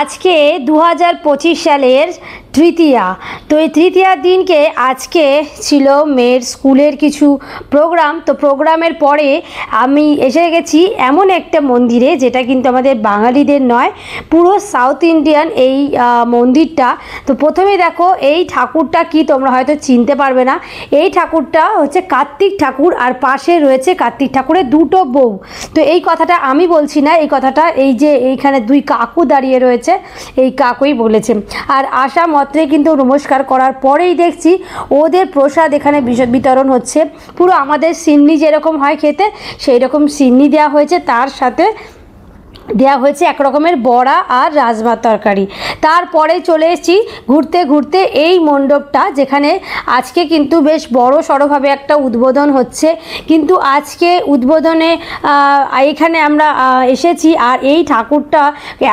আজকে 2025 সালের তৃতীয়া। তো এই তৃতীয়ার দিনকে আজকে ছিল মেয়ের স্কুলের কিছু প্রোগ্রাম। তো প্রোগ্রামের পরে আমি এসে গেছি এমন একটা মন্দিরে, যেটা কিন্তু আমাদের বাঙালিদের নয়, পুরো সাউথ ইন্ডিয়ান এই মন্দিরটা। তো প্রথমে দেখো এই ঠাকুরটা কি, তোমরা হয়তো চিনতে পারবে না। এই ঠাকুরটা হচ্ছে কার্তিক ঠাকুর, আর পাশে রয়েছে কার্তিক ঠাকুরের দুটো বউ। তো এই কথাটা আমি বলছি না, এই কথাটা এই যে এইখানে দুই কাকু দাঁড়িয়ে রয়েছে, এই কাকুই বলেছে। আর আসা মাত্রে কিন্তু নমস্কার করার পরেই দেখছি ওদের প্রসাদ এখানে বিতরণ হচ্ছে। পুরো আমাদের সিন্নি যেরকম হয় খেতে, সেই রকম সিন্নি দেওয়া হয়েছে, তার সাথে দেওয়া হয়েছে এক রকমের বড়া আর রাজমার তরকারি। তারপরে চলে এসেছি ঘুরতে ঘুরতে এই মণ্ডপটা, যেখানে আজকে কিন্তু বেশ বড় সড়োভাবে একটা উদ্বোধন হচ্ছে। কিন্তু আজকে উদ্বোধনে এখানে আমরা এসেছি, আর এই ঠাকুরটা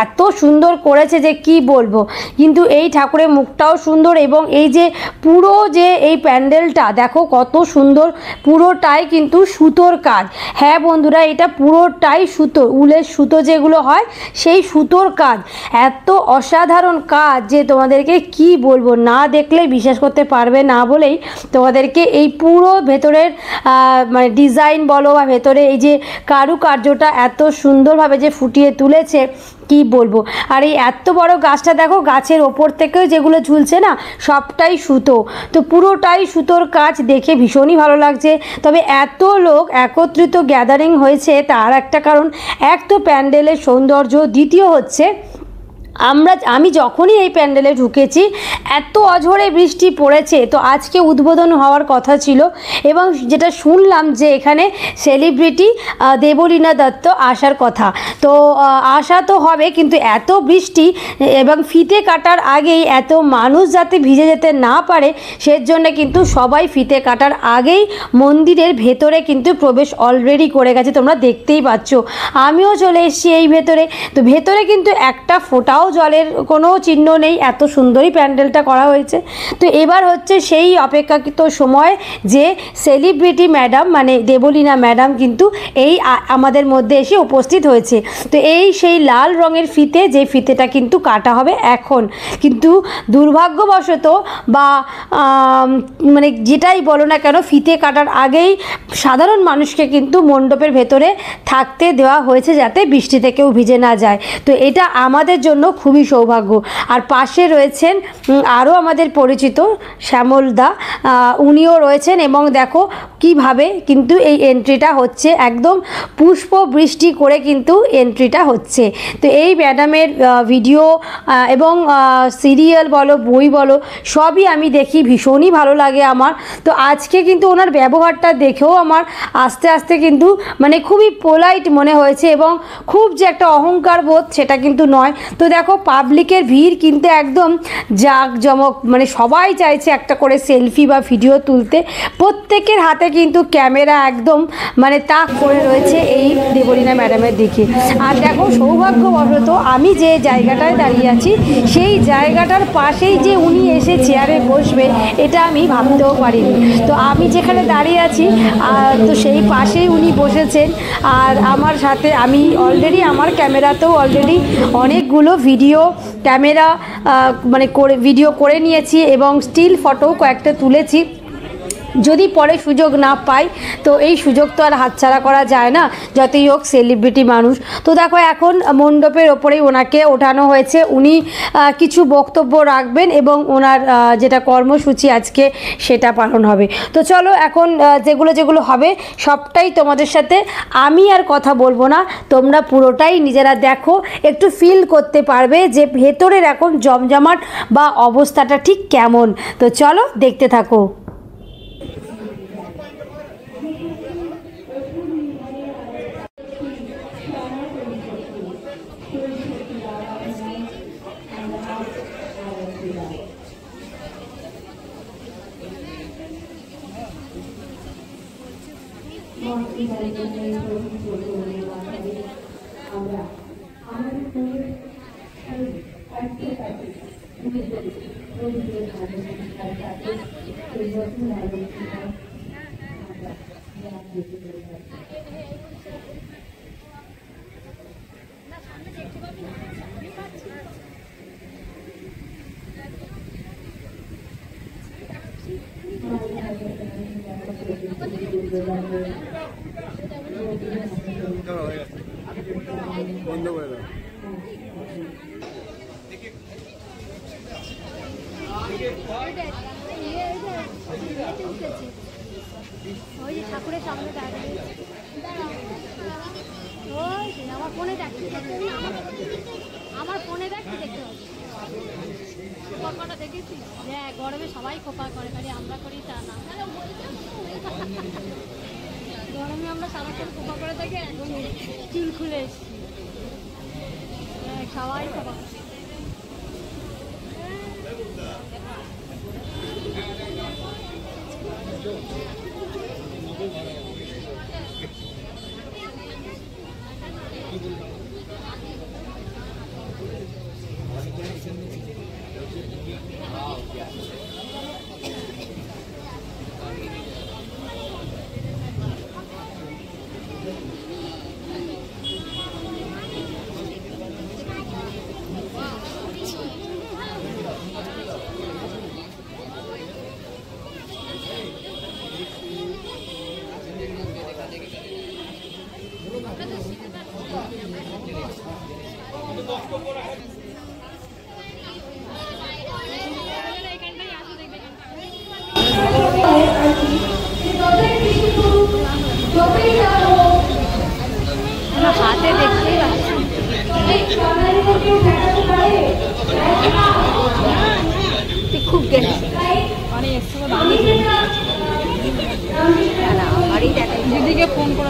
এত সুন্দর করেছে যে কি বলবো। কিন্তু এই ঠাকুরের মুখটাও সুন্দর, এবং এই যে পুরো যে এই প্যান্ডেলটা দেখো কত সুন্দর, পুরোটাই কিন্তু সুতোর কাজ। হ্যাঁ বন্ধুরা, এটা পুরোটাই সুতো, উলের সুতো যেগুলো হয় সেই সুতোর কাজ। এত অসাধারণ কাজ যে তোমাদেরকে কি বলবো, না দেখলে বিশ্বাস করতে পারবে না বলেই তোমাদেরকে এই পুরো ভেতরের মানে ডিজাইন বলো, বা ভেতরে এই যে কারুকার্যটা এত সুন্দরভাবে যে ফুটিয়ে তুলেছে কি বলবো। আর এই এত বড় গাছটা দেখো, গাছের ওপর থেকেও যেগুলো ঝুলছে না, সবটাই সুতো। তো পুরোটাই সুতোর কাজ, দেখে ভীষণই ভালো লাগছে। তবে এত লোক একত্রিত গ্যাদারিং হয়েছে তার একটা কারণ, এক তো প্যান্ডেলের সৌন্দর্য, দ্বিতীয় হচ্ছে আমি যখনই এই প্যান্ডেলে ঢুকেছি এত অঝোরে বৃষ্টি পড়েছে। তো আজকে উদ্বোধন হওয়ার কথা ছিল, এবং যেটা শুনলাম যে এখানে সেলিব্রিটি দেবলীনা দত্ত আসার কথা। তো আসা তো হবে, কিন্তু এত বৃষ্টি এবং ফিতে কাটার আগেই এত মানুষ যাতে ভিজে যেতে না পারে, সেজন্য কিন্তু সবাই ফিতে কাটার আগেই মন্দিরের ভেতরে কিন্তু প্রবেশ অলরেডি করে গেছে, তোমরা দেখতেই পাচ্ছ। আমিও চলে এসেছি এই ভেতরে। তো ভেতরে কিন্তু একটা ফোঁটাও জলের কোনো চিহ্ন নেই, এত সুন্দরই প্যান্ডেলটা করা হয়েছে। তো এবার হচ্ছে সেই অপেক্ষাকৃত সময় যে সেলিব্রিটি ম্যাডাম মানে দেবলীনা ম্যাডাম কিন্তু এই আমাদের মধ্যে এসে উপস্থিত হয়েছে। তো এই সেই লাল রঙের ফিতে, যে ফিতেটা কিন্তু কাটা হবে এখন। কিন্তু দুর্ভাগ্যবশত বা মানে যেটাই বলো না কেন, ফিতে কাটার আগেই সাধারণ মানুষকে কিন্তু মণ্ডপের ভেতরে থাকতে দেওয়া হয়েছে, যাতে বৃষ্টি থেকেও ভিজে না যায়। তো এটা আমাদের জন্য খুবই সৌভাগ্য। আর পাশে রয়েছেন আরও আমাদের পরিচিত শ্যামলদা, উনিও রয়েছেন, এবং দেখো কিভাবে কিন্তু এই এন্ট্রিটা হচ্ছে, একদম পুষ্প বৃষ্টি করে কিন্তু এন্ট্রিটা হচ্ছে। তো এই ম্যাডামের ভিডিও এবং সিরিয়াল বলো, বই বলো, সবই আমি দেখি, ভীষণই ভালো লাগে আমার। তো আজকে কিন্তু ওনার ব্যবহারটা দেখেও আমার আস্তে আস্তে কিন্তু মানে খুবই পোলাইট মনে হয়েছে, এবং খুব যে একটা অহংকার বোধ সেটা কিন্তু নয়। তো দেখো পাবলিকের ভিড় কিন্তু একদম জাঁকজমক, মানে সবাই চাইছে একটা করে সেলফি বা ভিডিও তুলতে। প্রত্যেকের হাতে কিন্তু ক্যামেরা একদম মানে তাক করে রয়েছে এই দেবলীনা ম্যাডামের দিকে। আর দেখো সৌভাগ্যবশত আমি যে জায়গাটায় দাঁড়িয়ে আছি, সেই জায়গাটার পাশেই যে উনি এসে চেয়ারে বসবে, এটা আমি ভাবতেও পারিনি। তো আমি যেখানে দাঁড়িয়ে আছি তো সেই পাশেই উনি বসেছেন। আর আমার সাথে আমি অলরেডি আমার ক্যামেরাতেও অলরেডি অনেকগুলো ভিডিও ক্যামেরা মানে ভিডিও করে নিয়েছি, এবং স্টিল ফটোও কয়েকটা তুলেছি। যদি পরে সুযোগ না পাই, তো এই সুযোগ তো আর হাতছাড়া করা যায় না, যতই হোক সেলিব্রিটি মানুষ। তো দেখো এখন মণ্ডপের ওপরেই ওনাকে ওঠানো হয়েছে, উনি কিছু বক্তব্য রাখবেন, এবং ওনার যেটা কর্মসূচি আজকে সেটা পালন হবে। তো চলো এখন যেগুলো যেগুলো হবে সবটাই তোমাদের সাথে আমি আর কথা বলবো না, তোমরা পুরোটাই নিজেরা দেখো, একটু ফিল করতে পারবে যে ভেতরের এখন জমজমাট বা অবস্থাটা ঠিক কেমন। তো চলো দেখতে থাকো। বন্ধ করে দাও। ওই ঠাকুরের সামনে দাঁড়িয়ে ওই আমার ফোনে দেখছি, আমার ফোনে দেখছি, দেখতে পাচ্ছি কটা দেখেছি। হ্যাঁ, গরমে সবাই খোপা করে, খালি আমরা করি তা না। গরমে আমরা সারাক্ষণ খোপা করে থাকি, এখন চুল খুলে এসছি। হ্যাঁ, সবাই খোপা করে। হাতে দেখতেই খুব দিদিকে ফোন করে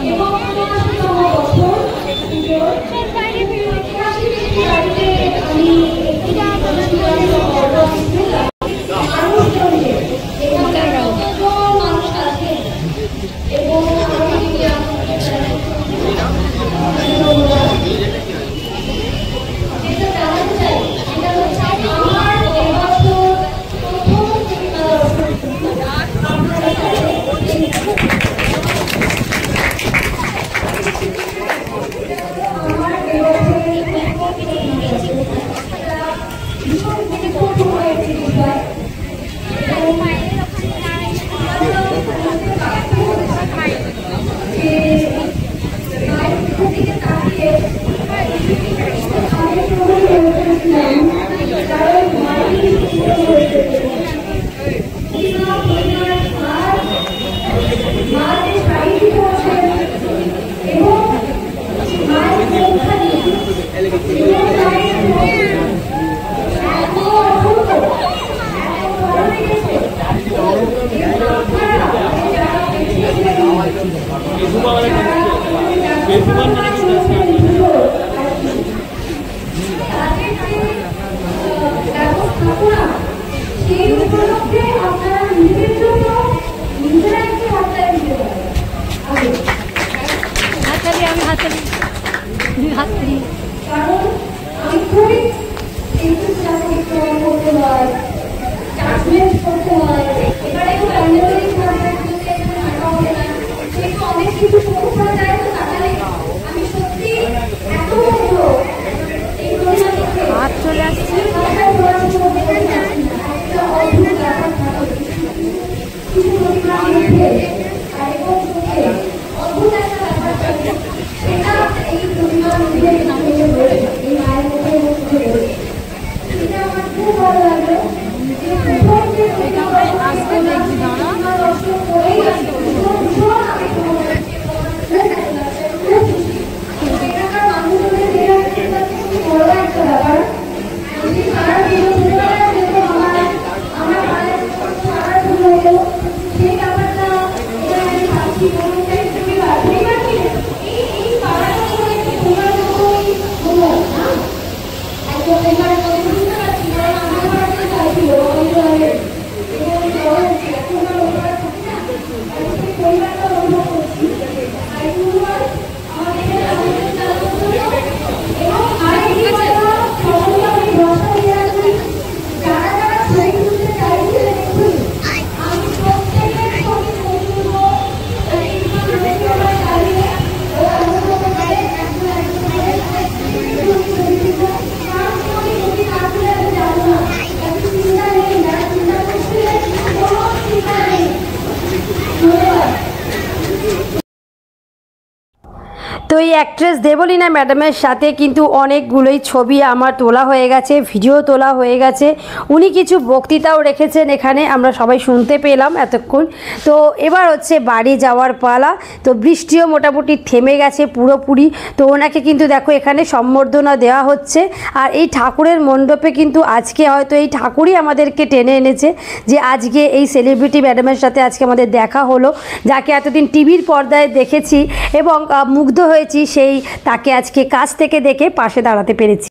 তো এই অ্যাক্ট্রেস দেবলীনা ম্যাডামের সাথে কিন্তু অনেকগুলোই ছবি আমার তোলা হয়ে গেছে, ভিডিও তোলা হয়ে গেছে। উনি কিছু বক্তৃতাও রেখেছেন এখানে, আমরা সবাই শুনতে পেলাম এতক্ষণ। তো এবার হচ্ছে বাড়ি যাওয়ার পালা। তো বৃষ্টিও মোটামুটি থেমে গেছে পুরোপুরি। তো ওনাকে কিন্তু দেখো এখানে সম্বর্ধনা দেওয়া হচ্ছে। আর এই ঠাকুরের মণ্ডপে কিন্তু আজকে হয়তো এই ঠাকুরই আমাদেরকে টেনে এনেছে, যে আজকে এই সেলিব্রিটি ম্যাডামের সাথে আজকে আমাদের দেখা হলো, যাকে এতদিন টিভির পর্দায় দেখেছি এবং মুগ্ধ হয়েছি, সেই তাকে আজকে কাছ থেকে দেখে পাশে দাঁড়াতে পেরেছি।